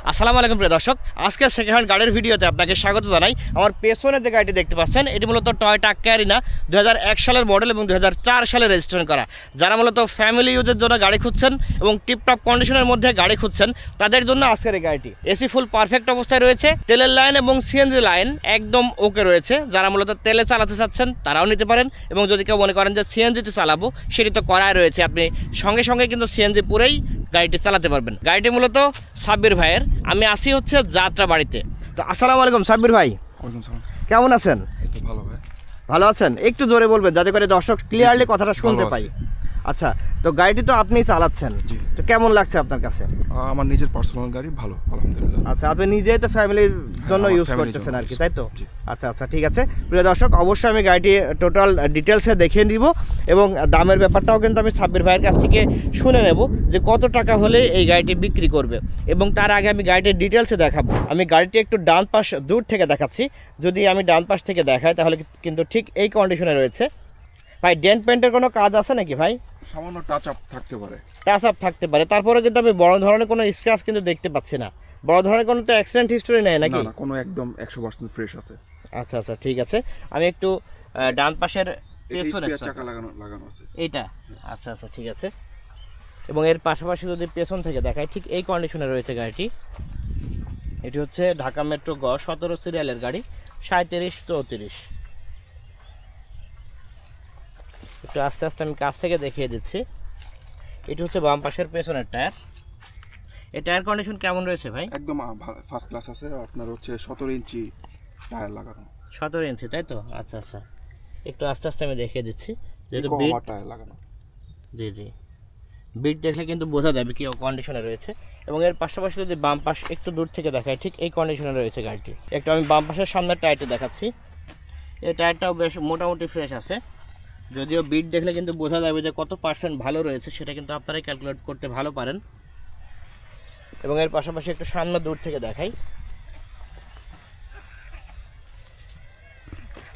আসসালামু আলাইকুম প্রিয় দর্শক, আজকে সেকেন্ড হ্যান্ড গাড়ির ভিডিওতে আপনাকে স্বাগত জানাই। আমার পেছনে যে গাড়িটি দেখতে পাচ্ছেন এটি মূলত টয়োটা ক্যারিনা 2001 সালের মডেল এবং 2004 সালে রেজিস্ট্রেশন করা। যারা মূলত ফ্যামিলি ইউজের জন্য গাড়ি খুঁজছেন এবং টিপটপ কন্ডিশনের মধ্যে গাড়ি খুঁজছেন তাদের জন্য আজকের এই গাড়িটি। এসি ফুল পারফেক্ট অবস্থায় রয়েছে, তেলের লাইন এবং সিএনজি লাইন একদম ওকে রয়েছে। যারা মূলত তেলে চালাতে চাচ্ছেন তারাও নিতে পারেন, এবং যদি কেউ মনে করেন যে সিএনজিটি চালাবো সেটি তো করাই রয়েছে, আপনি সঙ্গে সঙ্গে কিন্তু সিএনজি পুরেই গাড়িটি চালাতে পারবেন। গাড়িটি মূলত সাব্বির ভাইয়ের। আমি আসি হচ্ছে যাত্রা বাড়িতে। তো আসসালামু আলাইকুম সাব্বির ভাই, কেমন আছেন? ভালো ভাই। ভালো আছেন? একটু জোরে বলবেন যাতে করে দর্শক ক্লিয়ারলি কথাটা শুনতে পাই। আচ্ছা, তো গাড়িটি তো আপনিই চালাচ্ছেন, তো কেমন লাগছে আপনার কাছে? আমার নিজের পার্সোনাল গাড়ি, ভালো আলহামদুলিল্লাহ। আচ্ছা, আপনি নিজেই তো ফ্যামিলির জন্য ইউজ করতেছেন আর কি, তাই তো? আচ্ছা আচ্ছা, ঠিক আছে প্রিয় দর্শক, অবশ্যই আমি গাড়িটি টোটাল ডিটেলসে দেখিয়ে নিব এবং দামের ব্যাপারটাও কিন্তু আমি সাব্বির ভাইয়ের কাছ থেকে শুনে নেব যে কত টাকা হলে এই গাড়িটি বিক্রি করবে। এবং তার আগে আমি গাড়িটির ডিটেলসে দেখাবো। আমি গাড়িটি একটু ডান পাশ দূর থেকে দেখাচ্ছি। যদি আমি ডান পাশ থেকে দেখাই তাহলে কিন্তু ঠিক এই কন্ডিশনে রয়েছে। ভাই, ডেন্ট পেন্টের কোনো কাজ আছে নাকি ভাই? সামান্য টাচ আপ থাকতে পারে। টাচ আপ থাকতে পারে, তারপরে কিন্তু আমি বড় ধরনের কোনো স্ক্র্যাচ কিন্তু দেখতে পাচ্ছি না। বড় ধরনের কোনো তো অ্যাক্সিডেন্ট হিস্টোরি নেই নাকি? না, কোনো একদম 100% ফ্রেশ আছে। আচ্ছা আচ্ছা, ঠিক আছে। আমি একটু ডান পাশের পেছনে চাকা লাগানো আছে এইটা। আচ্ছা আচ্ছা, ঠিক আছে। এবং এর পাশাপাশি যদি পেছন থেকে দেখাই, ঠিক এই কন্ডিশনে রয়েছে গাড়িটি। এটি হচ্ছে ঢাকা মেট্রো গ 17 সিরিয়ালের গাড়ি, 3734। একটু আস্তে আস্তে আমি কাছ থেকে দেখিয়ে দিচ্ছি। এটি হচ্ছে বাম পাশের পেছনের টায়ার। এই টায়ার কন্ডিশন কেমন রয়েছে ভাই? একদম ফার্স্ট ক্লাস আছে। আপনার হচ্ছে 17 ইঞ্চি টায়ার লাগানো। 17 ইঞ্চি, তাই তো? আচ্ছা আচ্ছা, একটু আস্তে আস্তে আমি দেখিয়ে দিচ্ছি। যেহেতু টায়ার লাগানো, জি জি, বিট দেখলে কিন্তু বোঝা যাবে কি কন্ডিশনে রয়েছে। এবং এর পাশাপাশি যদি বাম পাশ একটু দূর থেকে দেখায়, ঠিক এই কন্ডিশনে রয়েছে গাড়িটি। একটু আমি বাম পাশের সামনের টায়ারটি দেখাচ্ছি। এই টায়ারটাও বেশ মোটামুটি ফ্রেশ আছে, যদিও বিট দেখলে কিন্তু বোঝা যাবে যে কত পার্সেন্ট ভালো রয়েছে, সেটা কিন্তু আপনারাই ক্যালকুলেট করতে ভালো পারেন। এবং এর পাশাপাশি একটু সামনে দূর থেকে দেখাই।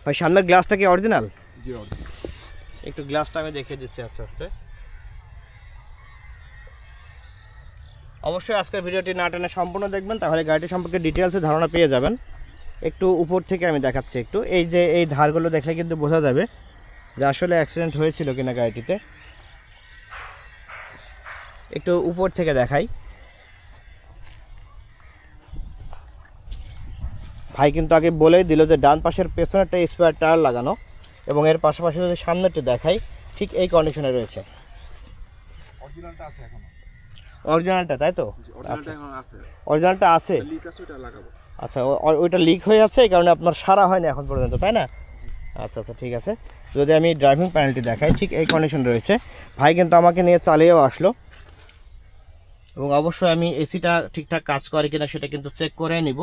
ভাই, সামনের গ্লাসটা কি অরিজিনাল? জি অরিজিনাল। একটু গ্লাসটা আমি দেখিয়ে দিচ্ছি আস্তে আস্তে। অবশ্যই আজকের ভিডিওটি না টেনে সম্পূর্ণ দেখবেন, তাহলে গাড়িটি সম্পর্কে ডিটেলসে ধারণা পেয়ে যাবেন। একটু উপর থেকে আমি দেখাচ্ছি। একটু এই যে এই ধারগুলো দেখলে কিন্তু বোঝা যাবে যে আসলে অ্যাক্সিডেন্ট হয়েছিল কিনা গাড়িটিতে। একটু উপর থেকে দেখাই। ভাই কিন্তু আগে বলেই দিল যে ডান পাশের পেছনেরটা স্পেয়ার টায়ার লাগানো, এবং এর পাশাপাশি যদি সামনেরটা দেখাই, ঠিক এই কন্ডিশনে রয়েছে। অরিজিনালটা আছে এখনো। অরিজিনালটা, তাই তো? অরিজিনালটা এখন আছে। অরিজিনালটা আছে? লিক আছে, ওটা লাগাবো। আচ্ছা, ওইটা লিক হয়ে আছে, এই কারণে আপনার সারা হয়নি এখন পর্যন্ত, তাই না? আচ্ছা আচ্ছা, ঠিক আছে। যদি আমি ড্রাইভিং প্যানেলটি দেখাই, ঠিক এই কন্ডিশন রয়েছে। ভাই কিন্তু আমাকে নিয়ে চালিয়েও আসলো, এবং অবশ্যই আমি এসিটা ঠিকঠাক কাজ করে কিনা সেটা কিন্তু চেক করে নিব।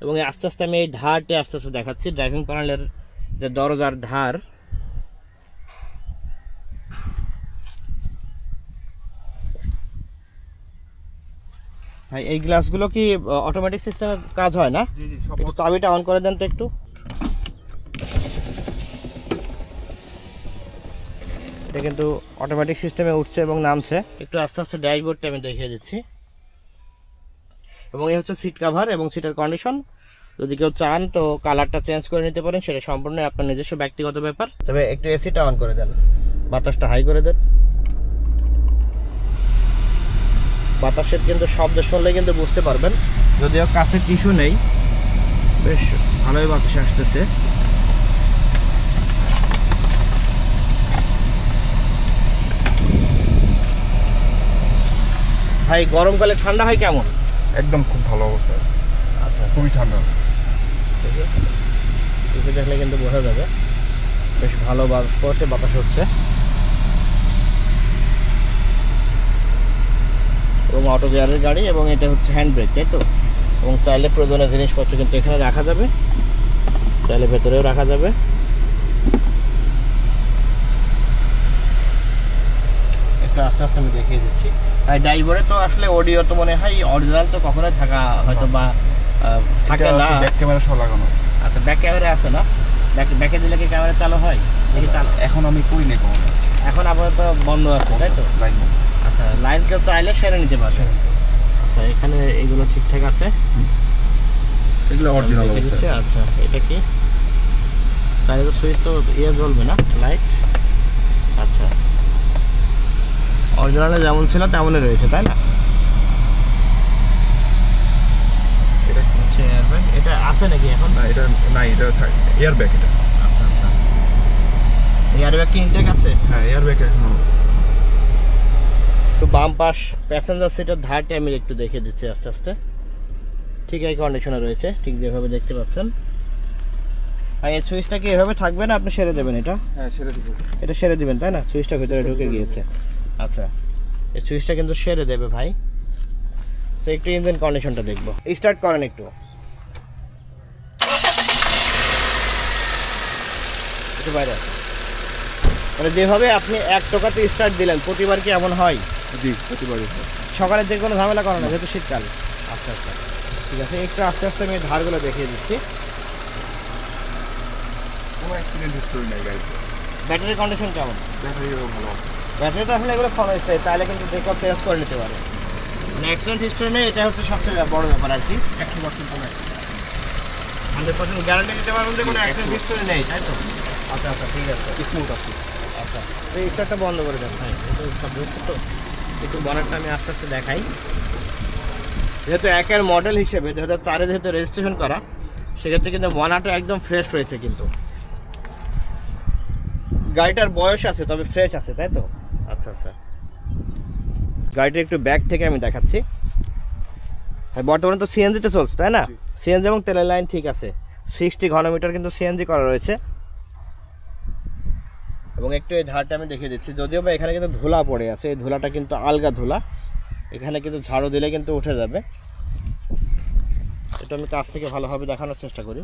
এবং আস্তে আস্তে আমি এই ধারটি আস্তে আস্তে দেখাচ্ছি। ড্রাইভিং প্যানেলের যে দরজার ধার, ভাই এই গ্লাসগুলো কি অটোমেটিক সিস্টেমে কাজ হয় না? জি জি, সব। চাবিটা অন করে দেন তো একটু। এটা কিন্তু অটোমেটিক সিস্টেমে উঠছে এবং নামছে। একটু আস্তে আস্তে ড্যাশবোর্ডটা আমি দেখিয়ে দিচ্ছি। এবং এই হচ্ছে সিট কাভার এবং সিটের কন্ডিশন। যদি কেউ চান তো কালারটা চেঞ্জ করে নিতে পারেন, সেটা সম্পূর্ণ আপনার নিজস্ব ব্যক্তিগত ব্যাপার। তবে একটু এসিটা অন করে দেন, বাতাসটা হাই করে দেন। বাতাসের কিন্তু শব্দ শুনলে কিন্তু বুঝতে পারবেন, যদিও কাছে টিস্যু নেই, বেশ ভালোই বাতাস আসতেছে। ভাই, গরমকালে ঠান্ডা হয় কেমন? একদম খুব ভালো অবস্থা আছে। আচ্ছা, খুবই ঠান্ডা। টিস্যু দেখলে কিন্তু বোঝা যাবে বেশ ভালো পড়ছে, বাতাস হচ্ছে। এবং অটো গিয়ারের গাড়ি, এবং এটা হচ্ছে হ্যান্ড ব্রেক, তাই তো? এবং চাইলে প্রয়োজনীয় জিনিসপত্র কিন্তু এখানে রাখা যাবে, চাইলে ভেতরেও রাখা যাবে। একটু আস্তে আস্তে আমি দেখিয়ে দিচ্ছি। আর ড্রাইভারে তো আসলে অডিও তো মনে হয় অরিজিনাল তো কখনোই থাকা হয়তো বা থাকে না। ব্যাক ক্যামেরা সহ লাগানো আছে। আচ্ছা, ব্যাক ক্যামেরা আছে না? ব্যাকে দিলে কি ক্যামেরা চালু হয়? দেখি চালু। এখন আমি কই নেই, এখন আপাতত বন্ধ আছে, তাই তো? লাইন। আচ্ছা, লাইন কেউ চাইলে সেরে নিতে পারবে। আচ্ছা, এখানে এগুলো ঠিকঠাক আছে, এগুলো অরিজিনাল অবস্থা আছে। আচ্ছা, এটা কি চাইলে সুইচ তো ইয়ে জ্বলবে না, লাইট। আচ্ছা, অরিজিনালে যেমন ছিল তেমনই রয়েছে, তাই না? এটা হচ্ছে এয়ারব্যাগ, এটা আছে নাকি এখন? না, এটা নাই, এটা এয়ার ব্যাগ। এটা আচ্ছা আচ্ছা, এয়ারব্যাগ কি ইনটেক আছে? হ্যাঁ, এয়ার ব্যাগ এখনো। তো বাম পাশ প্যাসেঞ্জার সিটের ধারটি আমি একটু দেখে দিচ্ছি আস্তে আস্তে। ঠিক এই কন্ডিশনে রয়েছে, ঠিক যেভাবে দেখতে পাচ্ছেন। আর এই সুইচটা কি এভাবে থাকবে না আপনি সেরে দেবেন? এটা হ্যাঁ, সেরে দিব। এটা সেরে দিবেন, তাই না? সুইচটা ভিতরে ঢুকে গিয়েছে। আচ্ছা, এই সুইচটা কিন্তু সেরে দেবে ভাই। তো একটু ইঞ্জিন কন্ডিশনটা দেখবো, স্টার্ট করেন একটু। একটু বাইরে আসুন। মানে যেভাবে আপনি এক টোকাতে স্টার্ট দিলেন, প্রতিবার কি এমন হয়? জি, প্রতিবারই। সকালে যে কোনো ঝামেলা করে না, যেহেতু শীতকাল। আচ্ছা আচ্ছা, ঠিক আছে। একটু আস্তে আস্তে আমি ধারগুলো দেখিয়ে দিচ্ছি। কোনো অ্যাক্সিডেন্ট হিস্টোরি নাই গাড়িতে। ব্যাটারির কন্ডিশন কেমন? ব্যাটারিও ভালো আছে। ব্যাটারিটা আসলে এগুলো ক্ষণস্থায়ী, তাহলে কিন্তু দেখো চেঞ্জ করে নিতে পারে। মানে অ্যাক্সিডেন্ট হিস্টোরি নেই, এটা হচ্ছে সবচেয়ে বড় ব্যাপার আর কি। 100% কোনো অ্যাক্সিডেন্ট। 100% গ্যারান্টি দিতে পারবেন যে কোনো অ্যাক্সিডেন্ট হিস্টোরি নেই, তাই তো? আচ্ছা আচ্ছা, ঠিক আছে, স্মুথ আছে। আচ্ছা। তো এই স্টারটা বন্ধ করে দেন ভাই, একটু শব্দ হচ্ছে তো। একটু বনারটা আমি আস্তে আস্তে দেখাই। যেহেতু একের মডেল হিসেবে 2004-এ যেহেতু রেজিস্ট্রেশন করা, সেক্ষেত্রে কিন্তু বনারটা একদম ফ্রেশ রয়েছে। কিন্তু গাড়িটার বয়স আছে, তবে ফ্রেশ আছে, তাই তো? আচ্ছা আচ্ছা, গাড়িটা একটু ব্যাক থেকে আমি দেখাচ্ছি। বর্তমানে তো সিএনজিতে চলছে, তাই না? সিএনজি এবং তেলের লাইন ঠিক আছে। 60 ঘনমিটার কিন্তু সিএনজি করা রয়েছে। এবং একটু এই ধারটা আমি দেখিয়ে দিচ্ছি, যদিও বা এখানে কিন্তু ধুলা পড়ে আছে, এই ধুলাটা কিন্তু আলগা ধুলা, এখানে কিন্তু ঝাড়ু দিলে কিন্তু উঠে যাবে। এটা আমি কাছ থেকে ভালোভাবে দেখানোর চেষ্টা করি।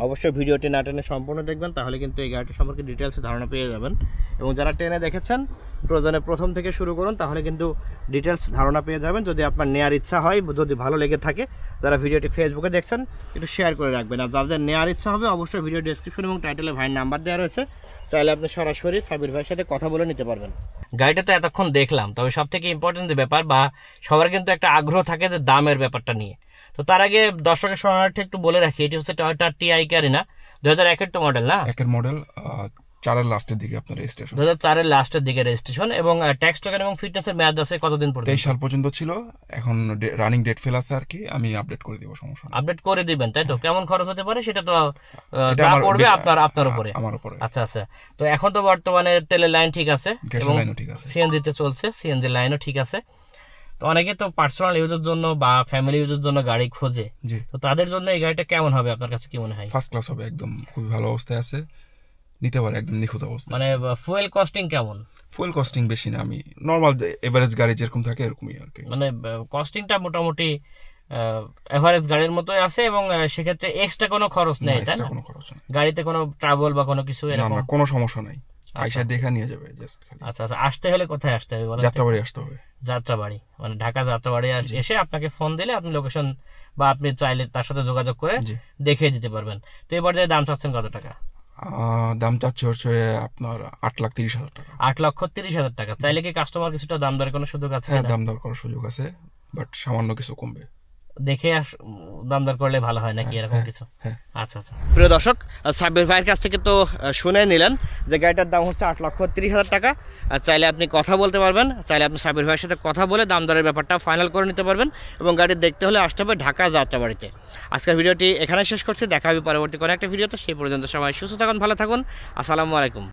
অবশ্যই ভিডিওটি না টেনে সম্পূর্ণ দেখবেন, তাহলে কিন্তু এই গাড়িটি সম্পর্কে ডিটেলসে ধারণা পেয়ে যাবেন। এবং যারা টেনে দেখেছেন, প্রয়োজনে প্রথম থেকে শুরু করুন, তাহলে কিন্তু ডিটেলস ধারণা পেয়ে যাবেন। যদি আপনার নেওয়ার ইচ্ছা হয়, যদি ভালো লেগে থাকে, যারা ভিডিওটি ফেসবুকে দেখছেন একটু শেয়ার করে রাখবেন। আর যাদের নেওয়ার ইচ্ছা হবে, অবশ্যই ভিডিও ডেসক্রিপশন এবং টাইটেলে ভাইয়ের নাম্বার দেওয়া রয়েছে, চাইলে আপনি সরাসরি সাবির ভাইয়ের সাথে কথা বলে নিতে পারবেন। গাড়িটা তো এতক্ষণ দেখলাম, তবে সব থেকে ইম্পর্টেন্ট যে ব্যাপার, বা সবার কিন্তু একটা আগ্রহ থাকে যে দামের ব্যাপারটা নিয়ে। তো তার আগে দর্শকের শরণার্থে একটু বলে রাখি, এটি হচ্ছে টয়োটা টিআই ক্যারিনা, 2001-এর তো মডেল না? একের মডেল, 4-এর লাস্টের দিকে আপনার রেজিস্ট্রেশন। 2004-এর লাস্টের দিকে রেজিস্ট্রেশন। এবং ট্যাক্স টোকেন এবং ফিটনেসের মেয়াদ আছে কতদিন পর্যন্ত? 23 সাল পর্যন্ত ছিল, এখন রানিং ডেট ফেল আছে আর কি। আমি আপডেট করে দিব, সমস্যা নেই। আপডেট করে দিবেন, তাই তো? কেমন খরচ হতে পারে সেটা তো এটা যা আমার পড়বে আপনার উপরে। আমার উপরে। আচ্ছা আচ্ছা, তো এখন তো বর্তমানে তেলের লাইন ঠিক আছে, গ্যাসের লাইনও ঠিক আছে, সিএনজিতে চলছে, সিএনজি লাইনও ঠিক আছে। তো অনেকে তো পার্সোনাল ইউজের জন্য বা ফ্যামিলি ইউজের জন্য গাড়ি খোঁজে, জি। তো তাদের জন্য এই গাড়িটা কেমন হবে আপনার কাছে, কি মনে হয়? ফার্স্ট ক্লাস হবে, একদম খুবই ভালো অবস্থায় আছে, নিতে পারে, একদম নিখুঁত অবস্থা। মানে ফুয়েল কস্টিং কেমন? ফুয়েল কস্টিং বেশি না, আমি নর্মাল এভারেজ গাড়ি যেরকম থাকে এরকমই আর কি। মানে কস্টিংটা মোটামুটি এভারেজ গাড়ির মতোই আছে, এবং সেক্ষেত্রে এক্সট্রা কোনো খরচ নেই, তাই না? কোনো খরচ নেই, গাড়িতে কোনো ট্রাভেল বা কোনো কিছু এরকম? না, কোনো সমস্যা নাই, আইসা দেখা নিয়ে যাবে জাস্ট খালি। আচ্ছা আচ্ছা, আসতে হলে কোথায় আসতে হবে বলেন? যাত্রাবাড়ি আসতে হবে। যাত্রাবাড়ি, মানে ঢাকা যাত্রাবাড়ি এসে আপনাকে ফোন দিলে আপনি লোকেশন বা আপনি চাইলে তার সাথে যোগাযোগ করে দেখিয়ে দিতে পারবেন। তো এবার যে দাম চাচ্ছেন কত টাকা? দাম চাচ্ছে হচ্ছে আপনার 8,30,000 টাকা। 8,30,000 টাকা। চাইলে কি কাস্টমার কিছুটা দাম দরের কোনো সুযোগ আছে? হ্যাঁ, দাম দর করার সুযোগ আছে, বাট সামান্য কিছু কমবে। দেখে দাম দর করলে ভালো হয় নাকি, এরকম কিছু? আচ্ছা আচ্ছা, প্রিয় দর্শক, সাব্বির ভাইয়ের কাছ থেকে তো শুনে নিলেন যে গাড়িটার দাম হচ্ছে 8,30,000 টাকা। আর চাইলে আপনি কথা বলতে পারবেন, চাইলে আপনি সাব্বির ভাইয়ের সাথে কথা বলে দাম দরের ব্যাপারটা ফাইনাল করে নিতে পারবেন। এবং গাড়ি দেখতে হলে আসতে হবে ঢাকা যাত্রাবাড়িতে। আজকের ভিডিওটি এখানে শেষ করছি, দেখা হবে পরবর্তী কোনো একটা ভিডিওতে। সেই পর্যন্ত সবাই সুস্থ থাকুন, ভালো থাকুন, আসসালামু আলাইকুম।